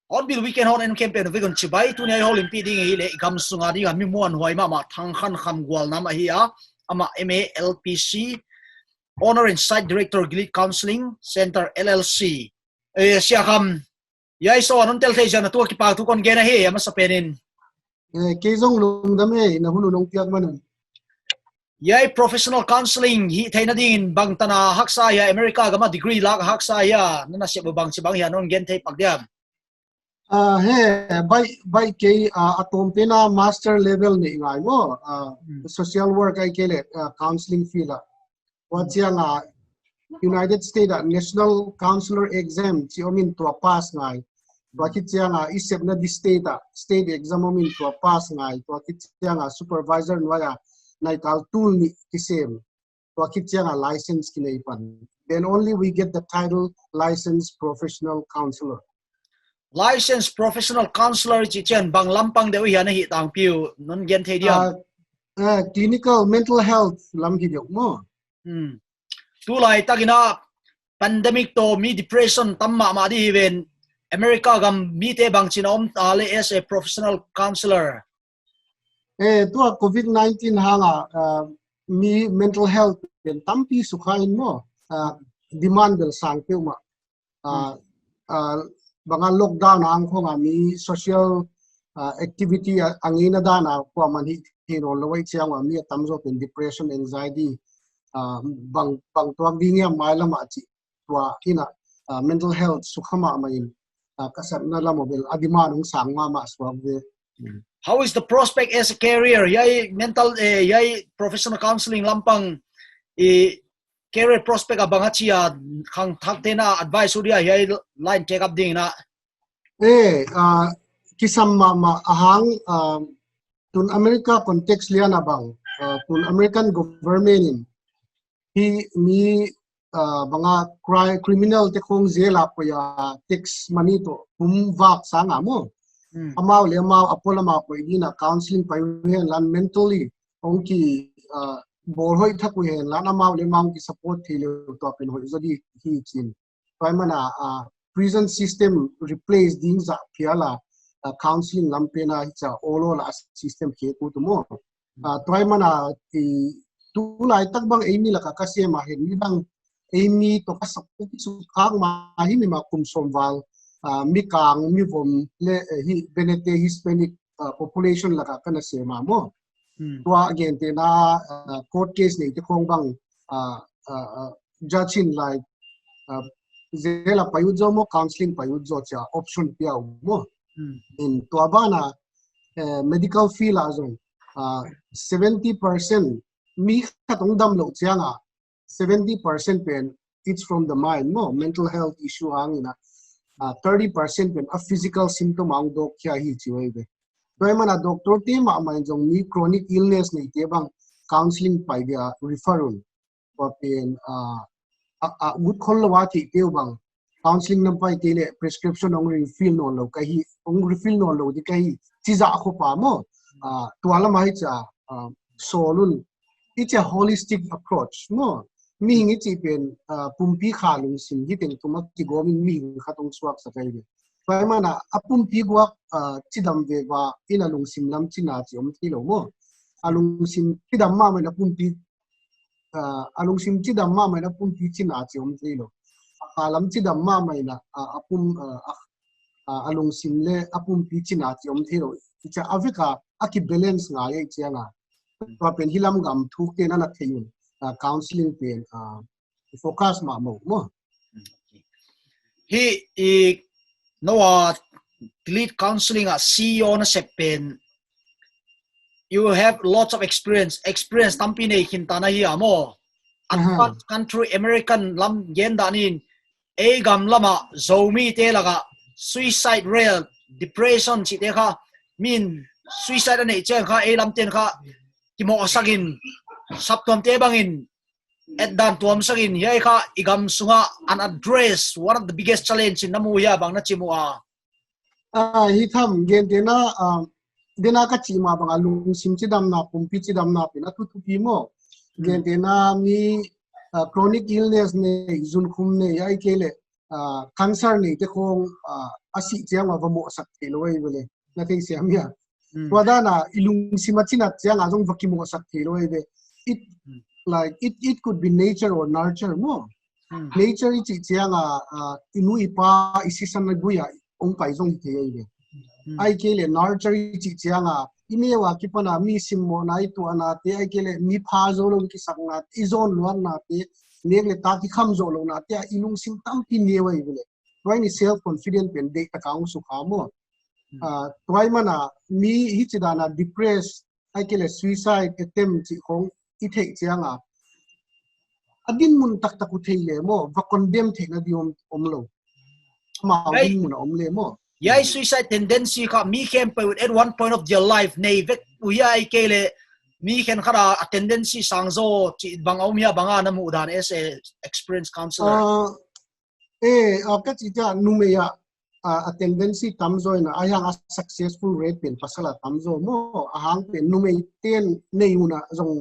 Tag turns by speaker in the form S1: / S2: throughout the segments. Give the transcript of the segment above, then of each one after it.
S1: Hornbill weekend hot and campaign we gon chibai tu nei hol impi ding hi le gam sunga ding mi muan hoi ma Thangkhan Kham gwal nama hi a ama MA LPC Honor and Site Director Gilit Counseling Center LLC sia kham yai so anon tel thei jana tu ki pa tu kon gena he ama sapenin
S2: ke jong lung dam he na hunu long tiak man
S1: yai professional counseling hi theina ding bang tana haksa ya America gama degree lak haksa ya nana se bang chibang ya non gen thei pakdiam
S2: he by ke atom pena master level ni ngai mo social work ai ke le counseling field wachiang United States National Counselor Exam chi omin to pass ngai wachiang isep na di state exam omin to pass ngai wachiang supervisor nwaya nai tal tool ni kisem wachiang license ki nei pan then only we get the title licensed professional counselor.
S1: Licensed professional counselor chi chen bang lampang de hi na hi tang piu non gen thei dia
S2: clinical mental health lam ki dok mo
S1: tu lai takina pandemic to mi depression tamma ma di hiven America gam mi te bang chinom ta le as a professional counselor
S2: tu COVID-19 hanga mi mental health pen tampi sukhain mo demand bel sang pe ma banga lockdown ang ko nga mi social activity angina dana ko man hi no lowai chiang wa mi tamzo pen depression anxiety bang tuang ding ya maila ma chi wa ina mental health sukhama main kasat na la mobile adima nung sangma ma swabwe.
S1: How is the prospect as a career yai mental yai professional counseling lampang career prospect abanga chia khang thakte na advice udia yai line check up ding na
S2: kisam ma ahang tun America context lian abang tun American government hi mi banga criminal te khong zela po ya tax money to vak sanga mo amaw le amaw apola ma po idina counseling pa hen lan mentally ongki bor hoi thaku hen lan amaw le maw ki support thile to pen hoi jodi hi chin paimana prison system replace ding za phiala counseling lampena cha all system ke ku tumo paimana ti tu lai tak bang emi la ka se ma hen ni bang emi to ka sak su khang ma hi mi ma kum somwal mi kang mi vom le hi benete Hispanic population la ka na se ma mo to again te na court case nei te khong bang judge in like zela payudzo mo counseling payudzo cha option pia mo in to abana medical field azon 70% mi khatong dam lo chianga 70% pen it's from the mind mo mental health issue hangina 30% pen a physical symptom ang dok kya hi chiwebe toy mana doctor te ma ma jong mi chronic illness nei te bang counseling pai dia referral or pen good khol ti te bang counseling nam pai te le prescription ong refill no lo kai ong refill no lo di kai chiza kho pa mo twala mai cha solun it's a holistic approach no mi ngi chi pen pumpi kha lung sim gi teng tumak ki gomin mi khatong swak sa kai pai mana apumpi gwa chidam ve wa ina lung sim lam china chi om ti lo mo alung sim chidam ma na pumpi alung sim chidam ma na pumpi china chi om ti lo alam chidam ma na apum alung sim le apumpi china chi om ti lo cha avika aki balance nga ye chianga to pen hilam gam thuk te na theyun counseling pen focus ma mo
S1: he no lead counseling CEO na sepen. You have lots of experience tampi nei hintana hi amo advanced country American lam gen danin e gam lama zomi te laga suicide rate depression chi te kha min suicide nei chen kha e lam ten kha kimo asagin saptom te bangin edan tuam sagin yai kha igam sunga an address one of the biggest challenge in namu ya bang na chimua
S2: hi tham gen dena dena ka chima bang alung sim chi dam na pumpi chi dam na pina tu pi mo gen dena mi chronic illness ne zun khum ne ai kele cancer ne te khong asi chiang wa mo sak te loi bele na te siam ya wada na ilung simachina chiang a jong vakimo sak te loi be it like it could be nature or nurture mo nature chi chiang a inu ipa isisan na buya ong pai jong te ai be ai kele nurture chi chiang a ime wa ki pana mi simmo nai tu ana te ai kele mi pha zo lo ki sakna izon luan na te negle ta ki kham zo lo na te ilung sim tam pi ne wai bele toy ni self confident pen de ta kaung su khamo toy mana mi hi chidana depressed ai kele suicide attempt chi khong i thei chianga adin mun tak tak u thei le mo va condemn thei na diom omlo ma din mun om le mo
S1: yai suicide tendency kha mi khem pe at one point of your life nei vek u yai kele mi khen khara a tendency sangzo chi bang om ya banga na mu dan as a experienced counselor
S2: ka chi ja nu me ya a tendency tamzo na ayang a successful rate pen pasala tamzo mo ahang pen nu me ten nei una jong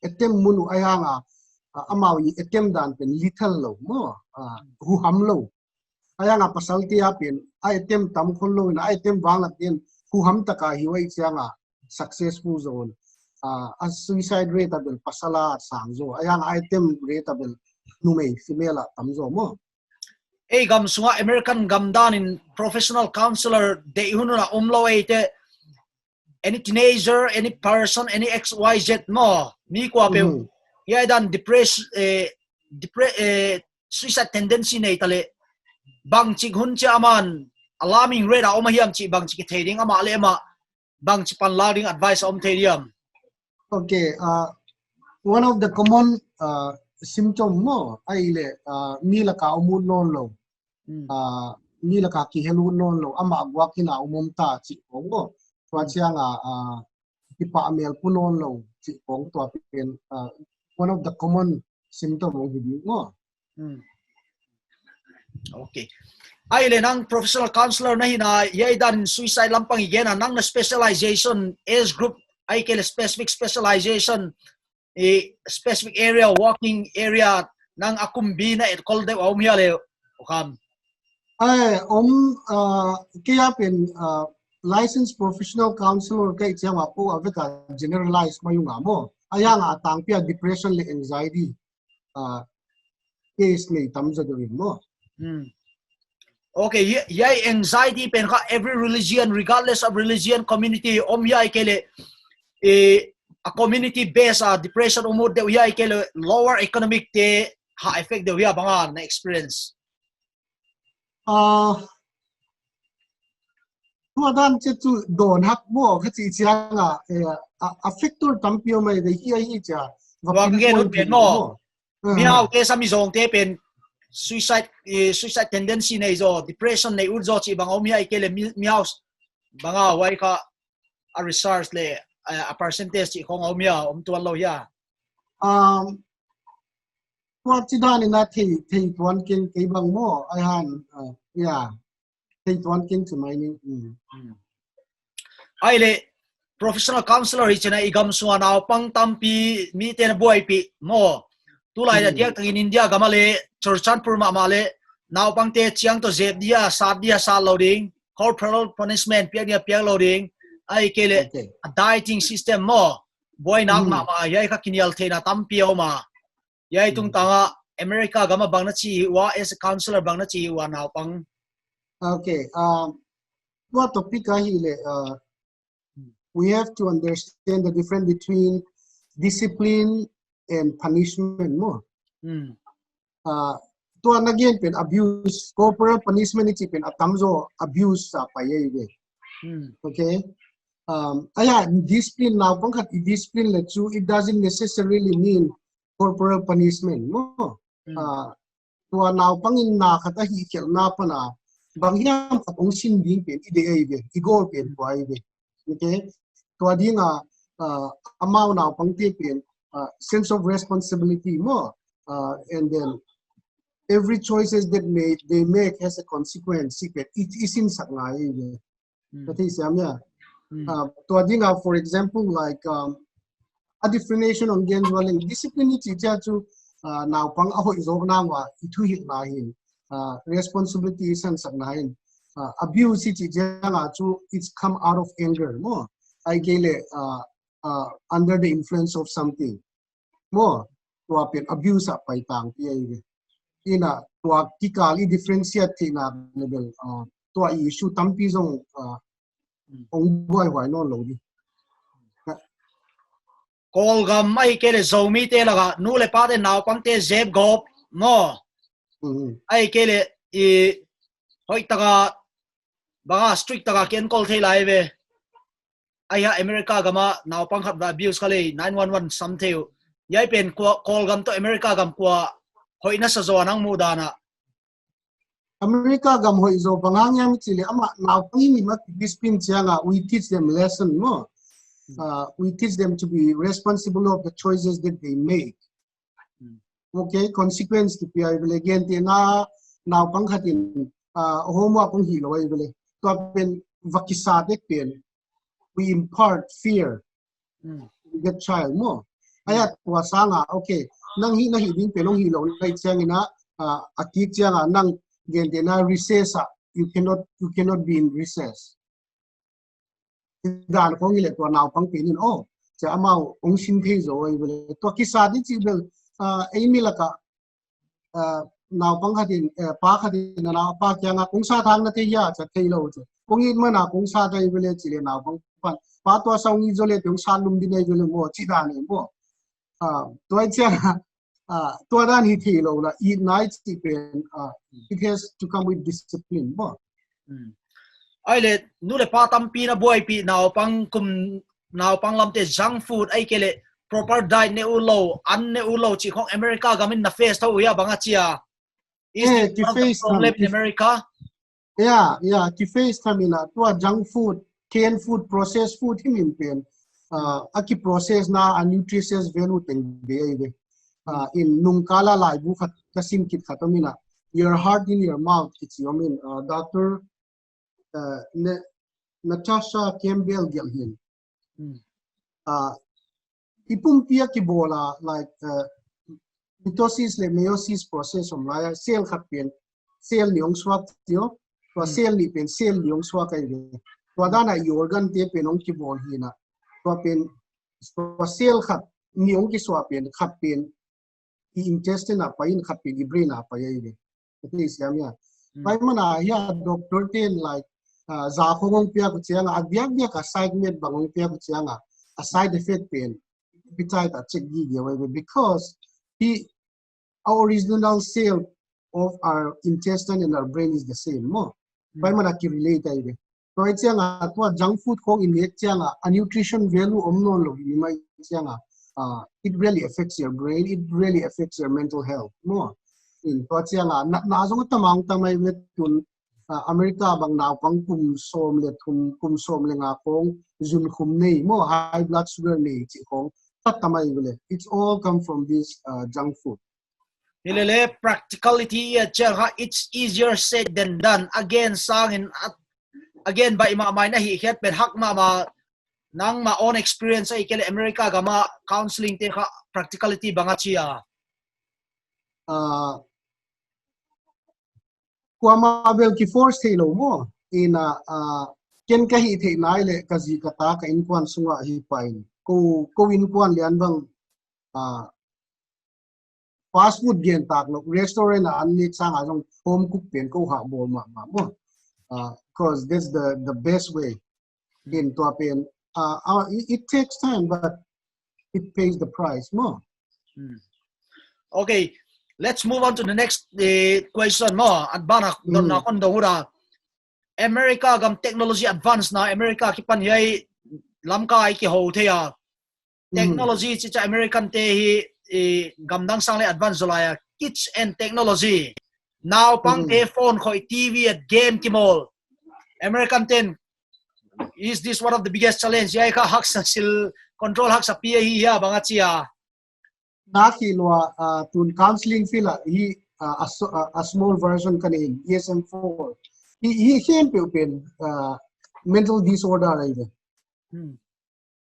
S2: etem munu ayanga amawi etem dan pen little lo mo hu ham lo ayanga pasal tia pen item tam khol lo na item wang la ten hu ham taka hiwai chianga successful zone a suicide rate abel pasala sangzo ayanga item rate abel numei female tamzo mo
S1: e gam sunga American gam dan in professional counselor de hununa umlo ite any teenager any person any xyz mo mi ko pe ya dan suicide tendency nei tale bang chi hun cha aman alarming rate a omahiam chi bang chi thading ama le ma bang chi pan louding advice om thadiam
S2: okay one of the common symptom mo ai le mi la ka umun non lo mi la ka ki helu non lo ama gwa ki na umum ta chi ongo twa chiang ipa amel punon lo chi ong to pen one of the common symptom of the mo
S1: okay ai le nang professional counselor na hina yai dan suicide lampang igen nang na specialization age group ai kele specific specialization specific area walking area nang akumbina et kolde om hiale okam
S2: ai kia pen licensed professional counselor kai chiang apo aveka generalized mayunga mo ayang atang pia depression le anxiety case le tamza doin mo
S1: okay yai anxiety pen ka every religion regardless of religion community om yai kele a community based depression umur de yai kele lower economic te ha effect de ya banga na experience
S2: dan che tu don hak mo kha chi chianga affector tampio mai de hi cha
S1: wa gen pen mo miao ke sami zong te pen suicide tendency nei zo depression nei urzo chi bang om yai kele miao banga wai ka a research le a percentage chi khong om ya om tuan lo ya
S2: what chi dan na thei tuan ken ke bang mo ai han ya thei tuan ken chu mai ni
S1: ai le professional counselor hi chena igam suwa naw pang tampi mi ten boy pi mo tu lai da diak tangin India gamale churchanpur ma male naw pang te chiang to zeb dia sa loading corporal punishment pia loading ai kele a dieting system mo boy nak ma yai kha kinial thena tampi o ma yai tung tanga America gama bang na chi wa as a counselor bang na chi wa naw pang
S2: okay what topic hi le we have to understand the difference between discipline and punishment more to again pen abuse corporal punishment ni pen atamzo abuse sa paye we okay discipline now pangkat discipline let you it doesn't necessarily mean corporal punishment mo to now pangin na kata hi kel na pa na bangyam katong sinding pen ide ay we igor pen po ay we okay to adinga amount now pangti pen sense of responsibility mo and then every choices that they make has a consequence. It is in saknai. That is for example, like a definition on gains walling discipline is to now pang aho is ognawa itu hit nahin responsibility is and saknahin abuse it to it's come out of anger more. I gele under the influence of something more to happen abuse up by tang ina puakkhiat differentiate na level to issue tampi zong ong boy why no lo di
S1: kol gam mai kele zomi te laga nu le pa de naw pang te zeb gop mo ai kele I hoi taga banga strict taga ken kol the lai ve ai ha America gama naw pang khat abuse kale 911 something yai pen kol gam to America gam kwa hoi na sa zo nang mudana
S2: America gam hoi zo bangang chile ama now pini mat discipline changa we teach them lesson no we teach them to be responsible of the choices that they make okay consequence to pi again na now panghatin homework kung hilou ibele to pen vakisate pen we impart fear to the child mo ayat wasanga okay nang hi na hiding pelong hilou lai changina akik changa nang gentena recess you cannot be in recess dan ko ngile to naw pang pinin cha amao ong sin the zo ai bele to ki sa di chi bel ai milaka naw pang khatin pa khatin na pa kya nga kung sa thang na te ya cha theilo che kung in mana kung sa dai bele chi le naw pang pa to sa ong izole te ong sa lum din ai bele mo chi da ni mo to ai cha to dan hi theilo la it night pen it has to come with discipline mo
S1: ai le nu le pa tam pi na boy pi naw pang lam te junk food ai kele proper diet ne ulo an ne ulo chi khong America gamin na face tho ya banga chia is
S2: ki face
S1: problem in America
S2: ki face kamina to junk food canned food processed food himin pen aki process na nutritious value teng be in nungkala lai bu khat kasim kit khatamina your heart in your mouth it's I mean doctor Natasha Campbell Gilhin ipum pia ki bola like mitosis le meiosis process om la cell khat pen cell niong swak tio to cell ni pen cell niong swak ai to dana I organ te pen ong ki bol hina to pen to cell khat niong ki swak pen khat pen I intestine apa in khat pen I brain apa ai de please yamya pai mana ya doctor ten like za khong pia ku chianga agbiak dia ka side net bangong pia ku chianga a side effect pen besides a check because our original cell of our intestine and our brain is the same mo pai mana ki relate ai de to ai chianga to junk food khong in net chianga a nutrition value omnon lo ni mai chianga it really affects your brain it really affects your mental health mo in to chianga na zong tamang tamai met tun America bang naw pang kum som le nga kong zun khum nei mo high blood sugar nei chi kong tatamai bele it's all come from this junk food
S1: hilele practicality it's easier said than done again sangin again ba ima mai na hi het pen hak ma nang ma own experience ai kele America gama counseling te kha practicality banga chia
S2: kwama bel ki force thelo mo in ken ka hi the nai le ka ji ka ta ka in kwan sunga hi pain ko in kwan lian bang fast food gen tak no restaurant an ni chang a jong home cook pen ko ha bol ma mo because that's the best way in to pen it takes time but it pays the price more
S1: okay Let's move on to the next question mo. Adbana don na kon dongura. America gam technology advance na America ki pan yai lamka ai ki ho thea. Technology chi cha American te hi gam dang sang le advance zolaya kids and technology. Now pang te phone khoi TV at game ki mall. American ten is this one of the biggest challenge yai ka hak sa sil control hak sa PA hi ya banga chia.
S2: Na kilwa tun counseling fila he a small version kanin ESM4 he can be open mental disorder either.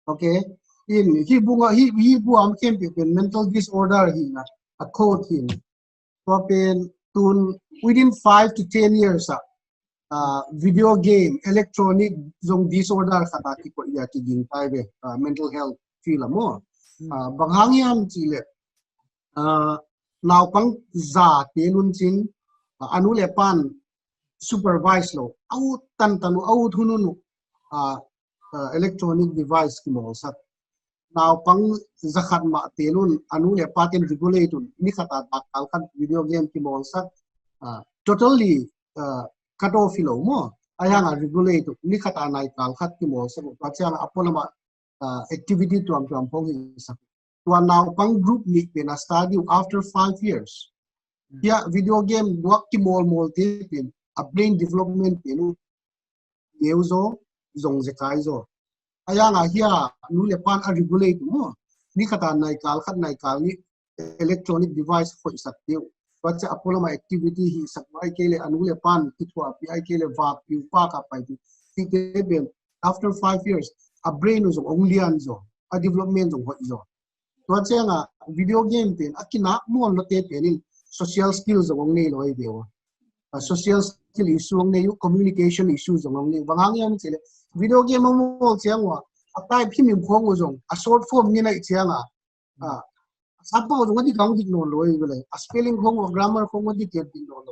S2: Okay, in he buam can be open mental disorder he na a code him open tun within 5 to 10 years video game electronic zong disorder kata ko ya tiging private mental health fila mo. Banghangiam chile now pang za tenun chin anu lepan supervise lo out tan tanu out hununu electronic device ki mo sat now pang zakhat ma tenun anu lepaten regulatun ni khata takal khat video game ki mo sat totally cut off lo mo ayang regulate ni khata nai kal khat ki mo sat pa chang apolama activity tuam pong sat one now pang group ni pena study after 5 years ya video game work ki mol tin a brain development penu yeuzo zong zekai zo ayanga hia nu le pan a regulate mo ni khata nai kal ni electronic device for isaktiu pacha apolama activity hi sakai kele anu le pan kitwa pi kele va pi pa ka pai ti ke after 5 years a brain zo only anzo a development zo ho Tuan nga video game pin akina mo lo te penin social skills ng nei loi deo social skill issue ng nei communication issues ng nei bangang yan sila video game mo siang wa atai phim khong ozong a short form ni nai siang sapo ozong di kang dik no loi bele a spelling khong o grammar khong di te din no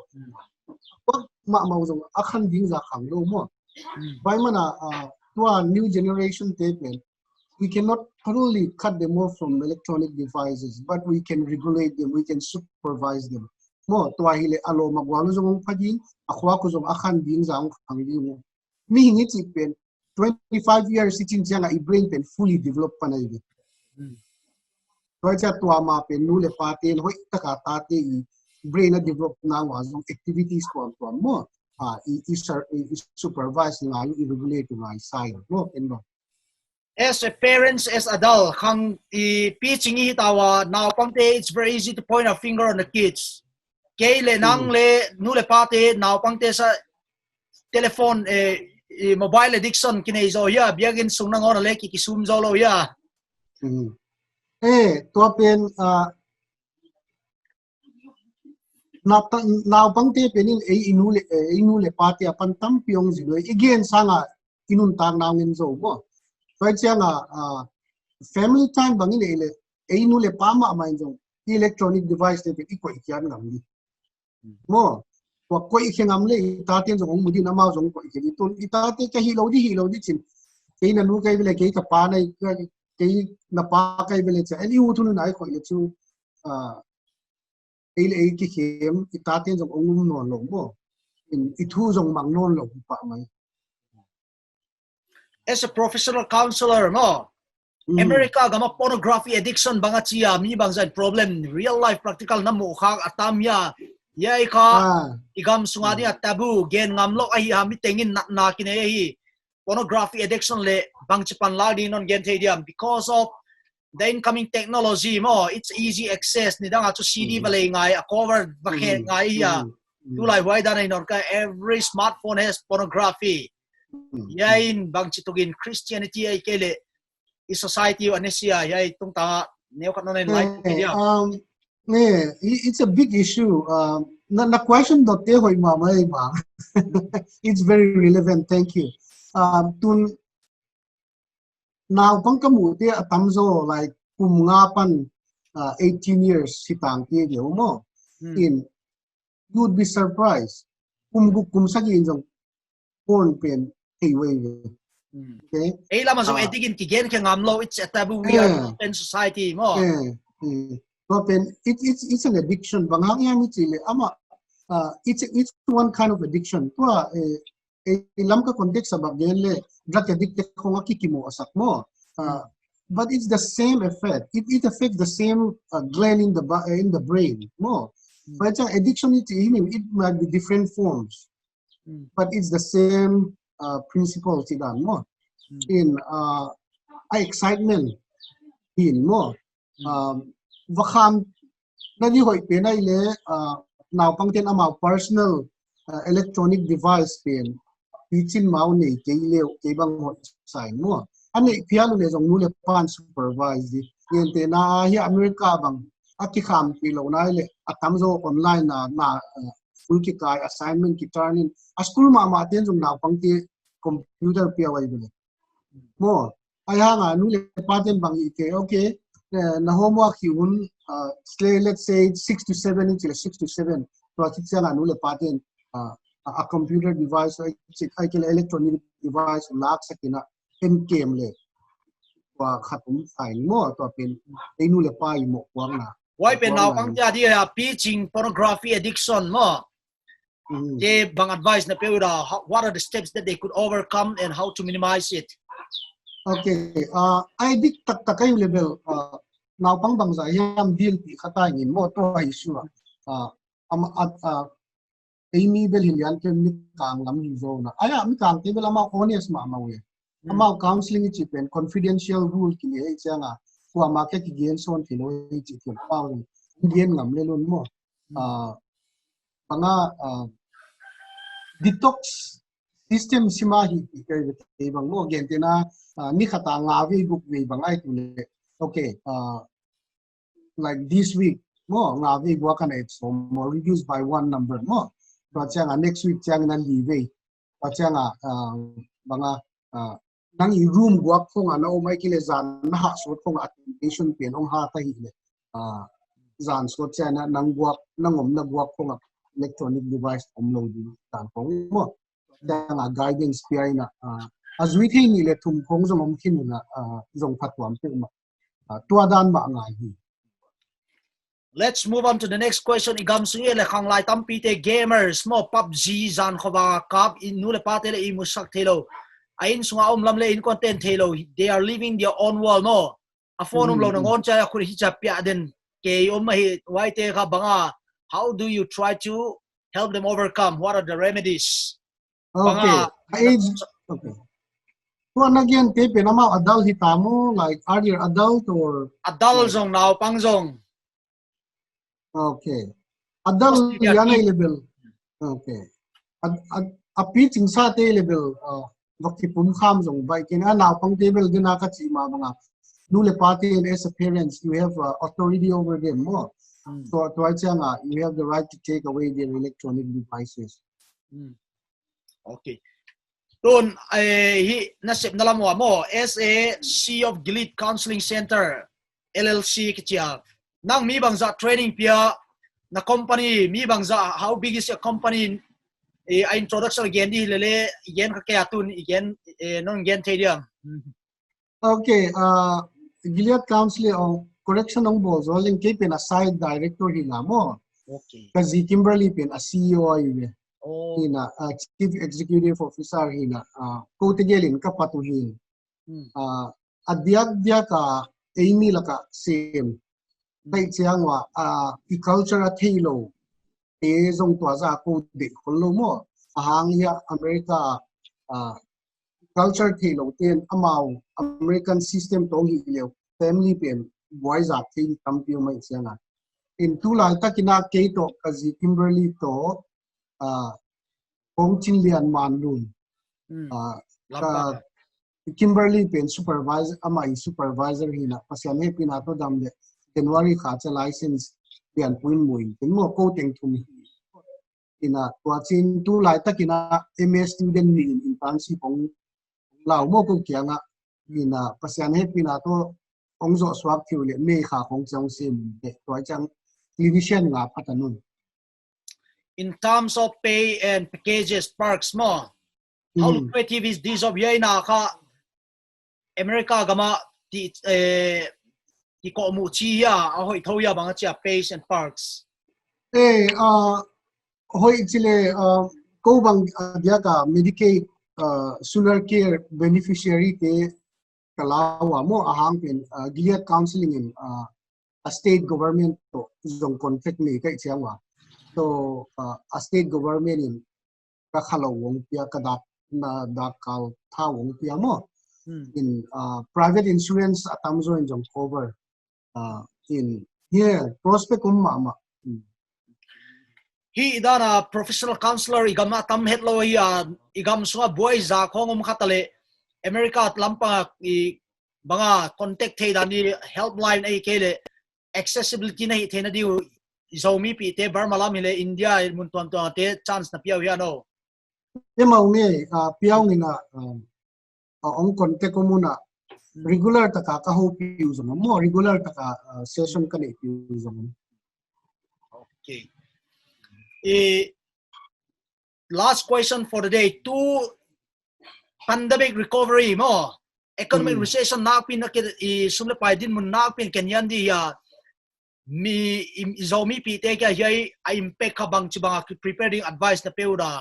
S2: ma ozong akhan ding za khang lo mo bai mana tua new generation te pen we cannot totally cut them off from electronic devices, but we can regulate them, we can supervise them. Mo tua hile alo magwalo zong pading, akwa ko zong akhan ding zang angdi mo. Mi hingi pen 25 years sitin siya nga i-brain pen fully developed pa na ibi. Kaya tua ma pen nule patin, hoi takatate i-brain na develop na nga zong activities ko mo. I-supervise nga yung i-regulate nga i-side mo.
S1: As a parents, as adult, kang pitching tawa now pangte it's very easy to point a finger on the kids. Kele nang le nule pate now pangte sa telephone mobile addiction kine zo ya biagin sung nang ona le kikisum zo lo ya.
S2: To pen now pangte penin inule pate apan tampiong zilo again sanga inun tang nangin zo mo. Kaya siya nga family time bangin ile nule pama amain jong electronic device te iko ikyan ngamli mo wa ko ikhengamle itaten jong mudi na ma jong ko ikitun itate ka hilou di chin kay na nu kay bele kay ka pa nai kay na pa kay bele cha eli utun na ko ile chu ile ki khem itaten jong ongum no lo mo in itu jong mang non lo pa mai.
S1: As a professional counselor, no, America gama pornography addiction banga chia mi bangzan problem real life practical na mo khang atamya yai ka igam sungadi at tabu gen ngamlo ai hami tengin na kine hi pornography addiction le bang chipan ladi non gen tediam because of the incoming technology mo it's easy access ni dang to CD balay ngai a cover bakhe ngai ya tulai why danai non ka every smartphone has pornography. Yain bang chitugin Christianity ay kele i society anesia yai tung ta neo kat nonen life
S2: it's a big issue na question dot te hoi ma mai ba it's very relevant, thank you. Tun now pang kamu te atamzo like kumngapan 18 years sitang te mo in you would be surprised kumsagi injong porn pen
S1: okay. Lama so etigin kigen ke ngamlo it's a taboo we are in society mo.
S2: So it's an addiction. Bang hang yan chile ama it's one kind of addiction. Tua ilam ka context sa bagele drug addicted ko nga kikimo asak mo. But it's the same effect. It affects the same gland in the brain. Mo. But addiction it might be different forms. But it's the same principle tidan mo. In excitement in mo. Vakam nadi hoy penay le now pangten ama personal electronic device pen pichin mau ne keileu kebang hot sign mo ane piano le jong nule pan supervise di yente na hi America bang aki kham pilo na le atamzo online na full ki kai assignment ki turning a school ma ten jong now pangti computer piawai bele mo aya nga nule paten bang ite okay na homework yun let's say 6 to 7 inch 6 to 7 to atitsa na nule paten a computer device I can electronic device lak sakina encam le wa khatum fine mo to pen ei nule pai mo kwang na
S1: why pen now pang ja dia pitching pornography addiction mo they bang advice na pewda what are the steps that they could overcome and how to minimize it.
S2: Okay, I did takay level now pang bangsa yam deal pi khatay mo to issue Amy bel hilyan ke mi kang lam zo na aya mi kang te bel ama honest ma we ama counseling chi pen confidential rule ki le changa ko ama ke kigen son ti lo chi ti pa indian ngam le lon mo panga detox system simahi ke bang mo gentena ni khata ngawi book we bang ai tu le okay like this week mo ngawi gwa kan it so more reduced by one number mo but changa next week changa na live but changa banga nang i room gwa khong ana o mai kile zan na ha so khong attention pen ong ha ta hi le zan so chana nang gwa nangom na gwa khong electronic device omlo di tan khong mo changa guidance pi na as we think ni le thum khong zo mom khin na zong phatwam pe ma tua dan ba ngai hi.
S1: Let's move on to the next question. Igam sungi le khang lai tampite gamers mo PUBG zan khoba kap in nule patele I musak thelo. Ain sunga lam le in content thelo. They are living their own world mo. A phone lo ngon cha khuri hi cha pya den ke hi waite ka banga. How do you try to help them overcome? What are the remedies?
S2: Okay. Okay. Tuan again te penama adult hitamo like are you adult or
S1: adult zong now pang zong.
S2: Okay. Adult yana level. Okay. A pitching sa te level wakti pum kham zong bai kena now pang table gina ka chi ma banga nule party and as a parents you have authority over them more. So to changa you have the right to take away their electronic devices.
S1: Okay. Don hi nasib na lamwa mo SA Sea of Gilead Counseling Center LLC kitia nang mi bangza training pia na company mi bangza how big is your company introduction again di lele igen ka kaya tun igen non igen tediam.
S2: Okay, Gilead Counseling on correction ng balls rolling keep in a side director hina mo.
S1: Okay.
S2: Kasi Kimberly pin a CEO yun. Hina chief executive officer hina ko tigelin kapatuhin. Adya ka Amy laka same. Kay siyang wa culture at hilou zong tua za ko de kholo mo ahang ya America culture hilou ten amau American system tong hileu family pen boys are thing kampiu mai sianga in tulai takina keito kazi Kimberly to Hong Lian Manlun Kimberly pen supervisor amai supervisor hina pasyan he pinato damde January khacha license pian puin muin tin mo ko teng thum ina twachin tu lai takina MS student ni internship ong lao mo ko kyanga ina pasyan he pinato ong zo swak thiule me kha khong chang sim de twachang division nga patanun.
S1: In terms of pay and packages perks mo how lucrative is this of yay na ka America gama ki ko mu chi ya a hoi tho ya bang cha pace and parks
S2: hoi chile ko bang dia ka Medicaid sooner care beneficiary te kalawa mo ahang pin giat counseling in a state government to zong contract ni kai chiangwa so a state government in ka khalawong pia kadak na dakal thawong pia mo in private insurance atamzo in jong cover in here prospect umma
S1: hi idana professional counselor igam atam hetlo ya igam suwa boy za khongom khatale America at lampa i banga contact the dani helpline ai kele accessibility na thena di zomi pi te bar malam ile India mun tuan tuan te chance na piau ya no
S2: mau ne piau ni na ong contact ko muna regular taka ka ho piu zong mo regular taka session ka ni piu zong
S1: okay last question for the day two pandemic recovery mo economic recession na pin na i sumle pai din mun na pin kenyan di ya mi zomi pi te ka yai I impact ka bang chibanga preparing advice na peuda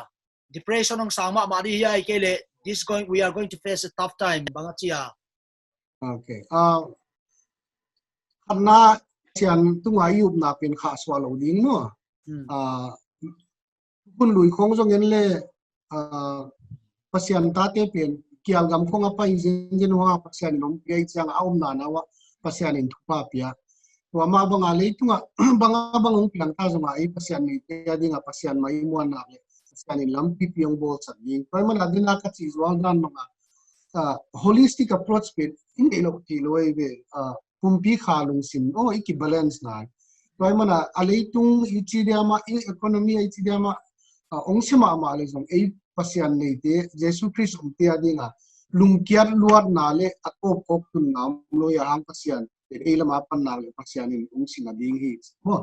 S1: depression ng sama ma di ya kele we are going to face a tough time banga chia
S2: okay na sian tunga yup na pin kha swalo ding no kun lui khong jong en le pasian ta te pin kial gam khong apa izin wa pasian nom pi chang aum na na wa pasian in thupa pia wa ma banga le tunga banga bangong piang ta zonga ai pasian ni te dinga pasian mai muan na le pasian in lampi piang bol sa ning pai man adina ka chi zwa dan ma holistic approach pin in elo ti loi ve pumpi khalung sin o iki balance na pai man aleitung ichi dia ma economy ichi dia ma ongsima ma le zong ei pasian nei te jesu christ umti adinga lungkiar luar na le atop kok tun nam lo ya hang pasian ei lama pan na le pasian in ungsina ding hi mo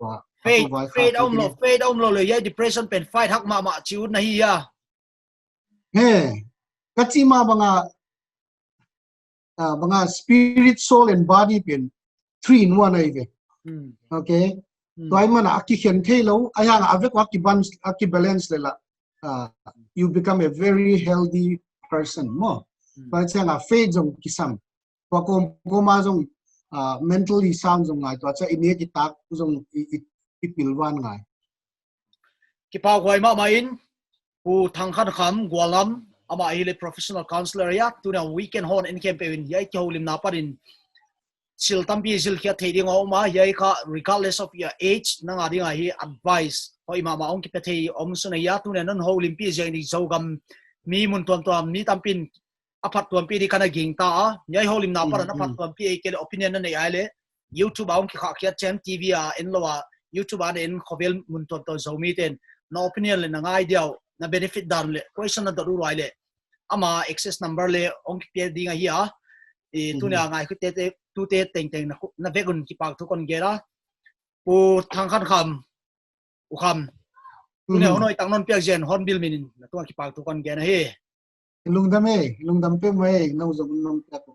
S2: wa
S1: fade om lo le ya depression pen fight hak ma chiu na hi ya
S2: he kachima banga spirit soul and body pen 3 in 1 ai ve okay toy mana aki khen thelo ayang avek wa ki balance lela you become a very healthy person mo pa changa fe jong kisam wa ko ma jong mentally sound jong ngai to cha ine ki tak jong ipilwan ngai
S1: ki pa goi ma in pu Thangkhan Kham gwalam ama ile professional counselor ya tuna weekend hon in campaign yai kyolim na parin sil tampi sil kya theding oma yai ka regardless of your age nang adinga hi advice hoi mama ong ki pethe om suna ya tuna non ho limpi jeng ni zogam mi mun ton tom ni tampin apat tuan pi di kana ging ta yai ho lim na paran apat tuan pi ke opinion na ai le YouTube ong ki kha kya chen TV en lowa YouTube an en khovel mun ton to zomi ten no opinion le na ngai diao na benefit dan le question na daru ai le ama access number le ong ki pe dinga hi tunia ngai ku te tu te teng na vegun ki pak thu kon gera pu Thangkhan Kham u kham tunia honoi tang non pek jen Hornbill minin na tu ki pak thu kon gena he
S2: lungdam pe mai no jong nom ta ko